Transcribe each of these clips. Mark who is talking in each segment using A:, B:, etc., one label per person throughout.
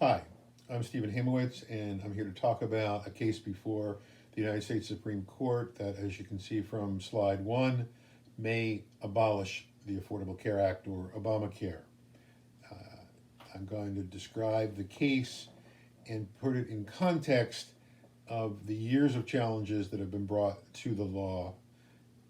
A: Hi, I'm Stephen Hamowitz, and I'm here to talk about a case before the United States Supreme Court that, as you can see from slide one, may abolish the Affordable Care Act or Obamacare. Uh, I'm going to describe the case and put it in context of the years of challenges that have been brought to the law,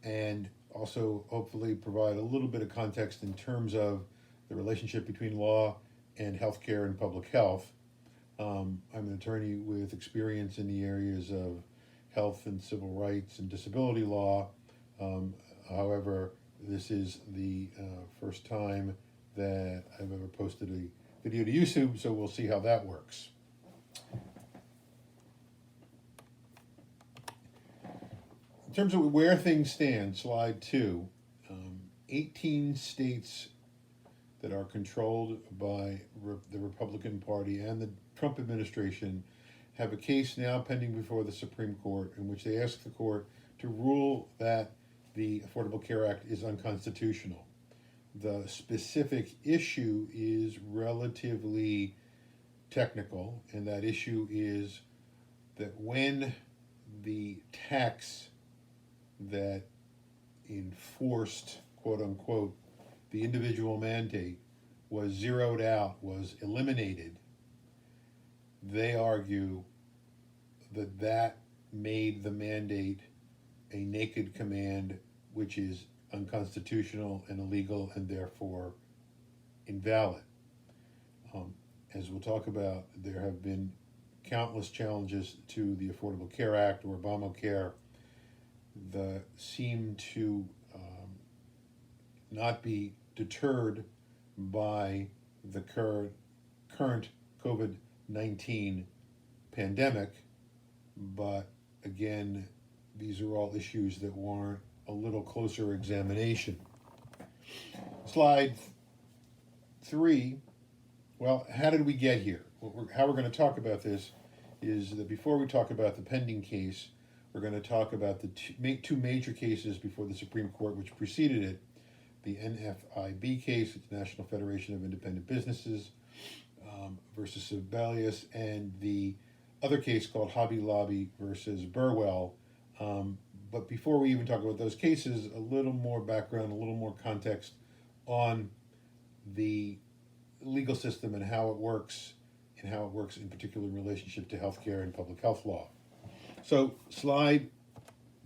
A: and also hopefully provide a little bit of context in terms of the relationship between law and healthcare and public health. I'm an attorney with experience in the areas of health and civil rights and disability law. However, this is the first time that I've ever posted a video to YouTube, so we'll see how that works. In terms of where things stand, slide two, 18 states that are controlled by the Republican Party and the Trump administration have a case now pending before the Supreme Court in which they ask the court to rule that the Affordable Care Act is unconstitutional. The specific issue is relatively technical, and that issue is that when the tax that enforced, quote unquote, the individual mandate was zeroed out, was eliminated, they argue that that made the mandate a naked command, which is unconstitutional and illegal and therefore invalid. As we'll talk about, there have been countless challenges to the Affordable Care Act or Obamacare that seem to not be deterred by the current COVID-19 pandemic, but again, these are all issues that warrant a little closer examination. Slide three, well, how did we get here? How we're going to talk about this is that before we talk about the pending case, we're going to talk about the two major cases before the Supreme Court which preceded it. The NFIB case, it's National Federation of Independent Businesses versus Sibelius, and the other case called Hobby Lobby versus Burwell. But before we even talk about those cases, a little more background, a little more context on the legal system and how it works in particular in relationship to healthcare and public health law. So slide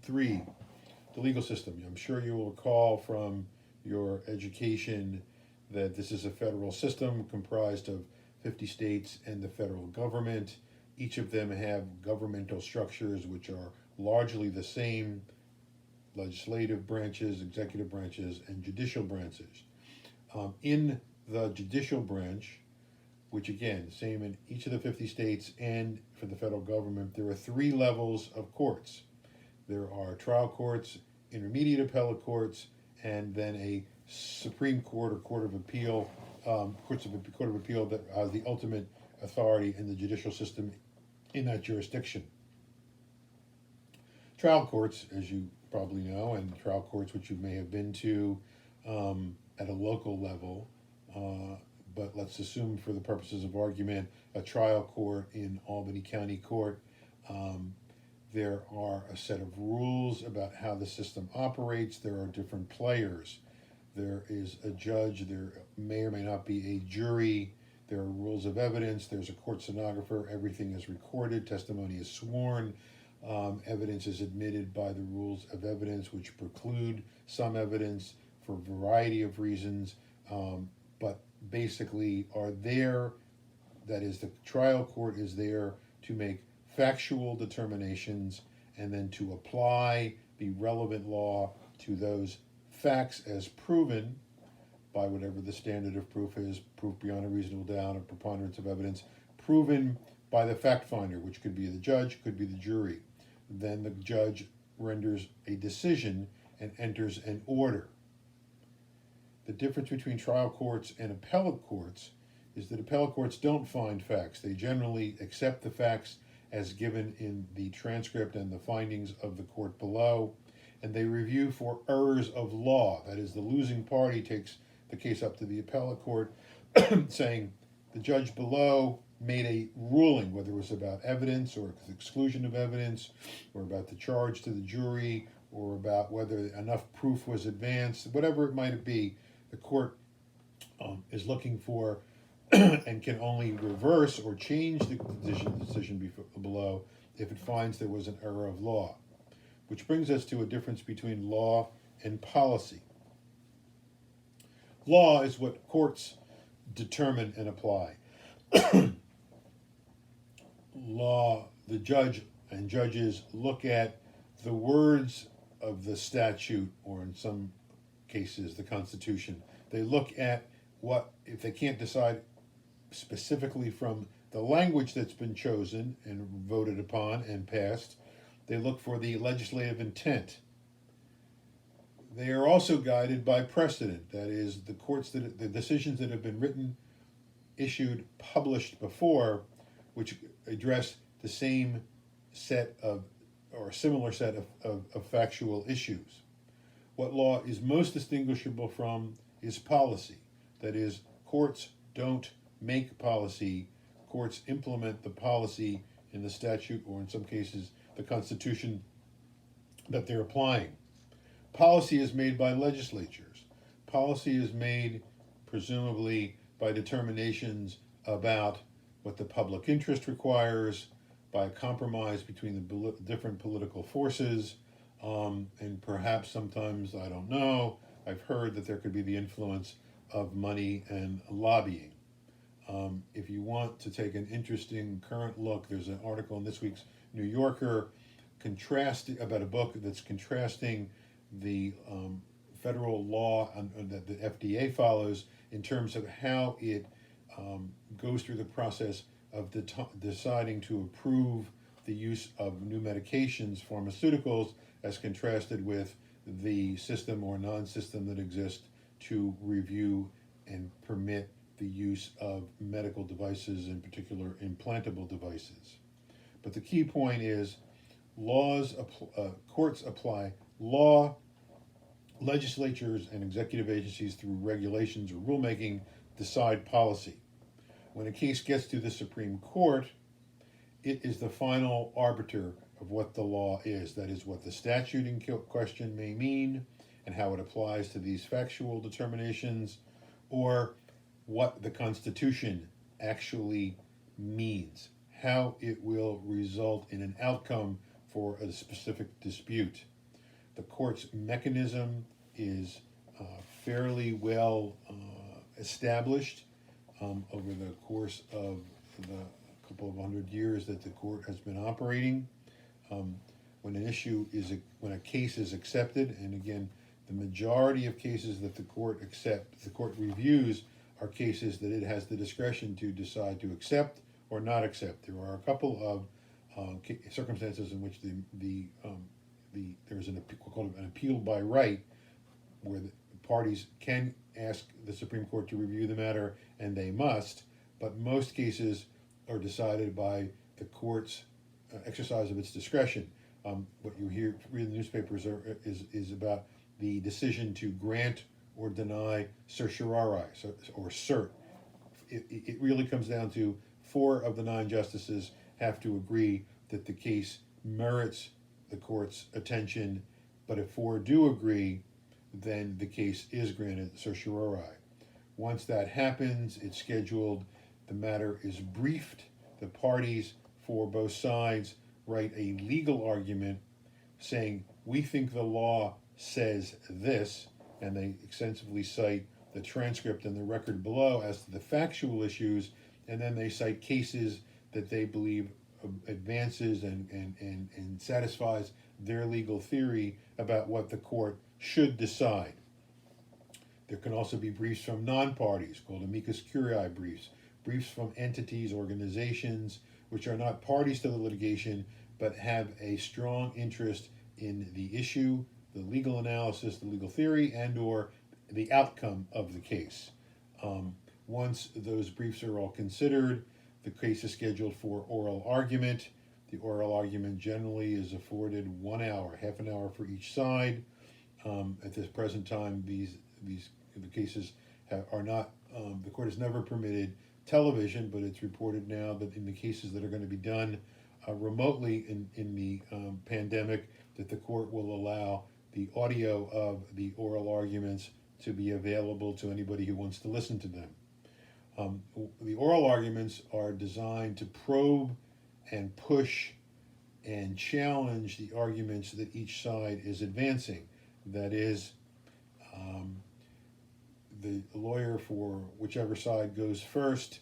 A: three, the legal system. I'm sure you will recall from your education that this is a federal system comprised of 50 states and the federal government. Each of them have governmental structures which are largely the same: legislative branches, executive branches, and judicial branches. In the judicial branch, which again, same in each of the 50 states and for the federal government, there are three levels of courts. There are trial courts, intermediate appellate courts, and then a Supreme Court or Court of Appeal, Court of Appeal that has the ultimate authority in the judicial system in that jurisdiction. Trial courts, as you probably know, and trial courts which you may have been to at a local level, but let's assume for the purposes of argument, a trial court in Albany County Court. There are a set of rules about how the system operates. There are different players. There is a judge, there may or may not be a jury, there are rules of evidence, there's a court stenographer, everything is recorded, testimony is sworn, evidence is admitted by the rules of evidence which preclude some evidence for a variety of reasons, but basically are there, that is, the trial court is there to make factual determinations and then to apply the relevant law to those facts as proven by whatever the standard of proof is, proof beyond a reasonable doubt or preponderance of evidence, proven by the fact finder, which could be the judge, could be the jury. Then the judge renders a decision and enters an order. The difference between trial courts and appellate courts is that appellate courts don't find facts. They generally accept the facts as given in the transcript and the findings of the court below, and they review for errors of law. That is, the losing party takes the case up to the appellate court saying the judge below made a ruling, whether it was about evidence or exclusion of evidence, or about the charge to the jury, or about whether enough proof was advanced, whatever it might be, the court is looking for and can only reverse or change the decision below if it finds there was an error of law. Which brings us to a difference between law and policy. Law is what courts determine and apply. Law, the judge and judges look at the words of the statute, or in some cases the Constitution. They look at what, if they can't decide specifically from the language that's been chosen and voted upon and passed, they look for the legislative intent. They are also guided by precedent, that is, the decisions that have been written, issued, published before, which address the same set of, or a similar set of factual issues. What law is most distinguishable from is policy. That is, courts don't make policy, courts implement the policy in the statute, or in some cases, the Constitution that they're applying. Policy is made by legislatures. Policy is made, presumably, by determinations about what the public interest requires, by a compromise between the different political forces, and perhaps sometimes, I don't know, I've heard that there could be the influence of money and lobbying. If you want to take an interesting current look, there's an article in this week's New Yorker about a book that's contrasting the federal law that the FDA follows in terms of how it goes through the process of deciding to approve the use of new medications, pharmaceuticals, as contrasted with the system or non-system that exists to review and permit the use of medical devices, in particular implantable devices. But the key point is courts apply law, legislatures and executive agencies through regulations or rulemaking decide policy. When a case gets to the Supreme Court, it is the final arbiter of what the law is. That is, what the statute in question may mean and how it applies to these factual determinations, or what the Constitution actually means, how it will result in an outcome for a specific dispute. The court's mechanism is fairly well established over the course of the couple of 100 years that the court has been operating. When a case is accepted, and again, the majority of cases that the court reviews are cases that it has the discretion to decide to accept or not accept. There are a couple of circumstances in which there's called an appeal by right, where the parties can ask the Supreme Court to review the matter, and they must, but most cases are decided by the court's exercise of its discretion. What you read in the newspapers is about the decision to grant or deny certiorari, or cert. It really comes down to 4 of the 9 justices have to agree that the case merits the court's attention, but if 4 do agree, then the case is granted certiorari. Once that happens, it's scheduled, the matter is briefed, the parties for both sides write a legal argument saying, we think the law says this, and they extensively cite the transcript and the record below as to the factual issues, and then they cite cases that they believe advances and satisfies their legal theory about what the court should decide. There can also be briefs from non-parties, called amicus curiae briefs from entities, organizations, which are not parties to the litigation, but have a strong interest in the issue, the legal analysis, the legal theory, and or the outcome of the case. Once those briefs are all considered, the case is scheduled for oral argument. The oral argument generally is afforded 1 hour, half an hour for each side. At this present time, the cases are not. The court has never permitted television, but it's reported now that in the cases that are going to be done remotely in the pandemic, that the court will allow the audio of the oral arguments to be available to anybody who wants to listen to them. The oral arguments are designed to probe and push and challenge the arguments that each side is advancing. That is, um, the lawyer for whichever side goes first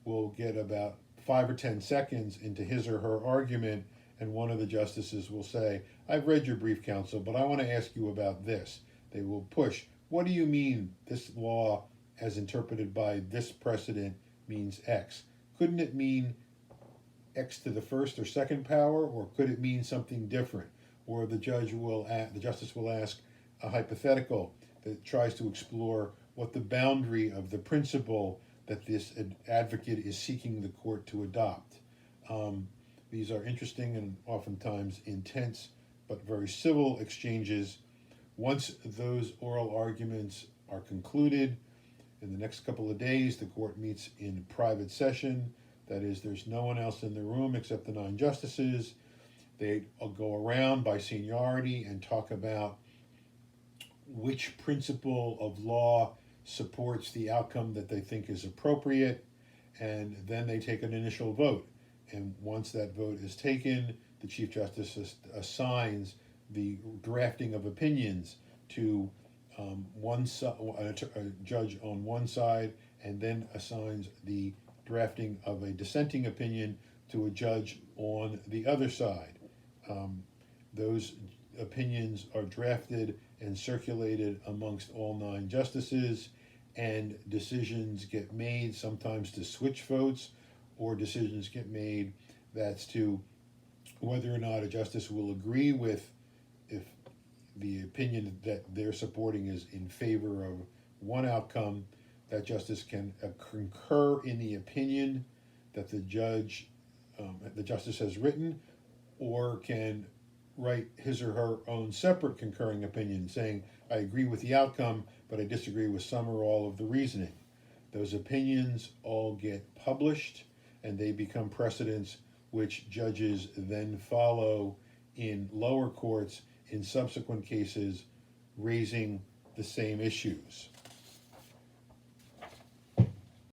A: will get about 5 or 10 seconds into his or her argument, and one of the justices will say, "I've read your brief, counsel, but I want to ask you about this." They will push, "What do you mean this law, as interpreted by this precedent, means X? Couldn't it mean X to the first or second power, or could it mean something different?" Or the justice will ask a hypothetical that tries to explore what the boundary of the principle that this advocate is seeking the court to adopt. These are interesting and oftentimes intense, but very civil exchanges. Once those oral arguments are concluded, in the next couple of days, the court meets in private session. That is, there's no one else in the room except the 9 justices. They go around by seniority and talk about which principle of law supports the outcome that they think is appropriate, and then they take an initial vote. And once that vote is taken, the Chief Justice assigns the drafting of opinions to a judge on one side, and then assigns the drafting of a dissenting opinion to a judge on the other side. Those opinions are drafted and circulated amongst all 9 justices, and decisions get made, sometimes to switch votes, or decisions get made that's to whether or not a justice will agree with, if the opinion that they're supporting is in favor of one outcome, that justice can concur in the opinion that the justice has written, or can write his or her own separate concurring opinion saying, "I agree with the outcome, but I disagree with some or all of the reasoning." Those opinions all get published, and they become precedents which judges then follow in lower courts in subsequent cases raising the same issues.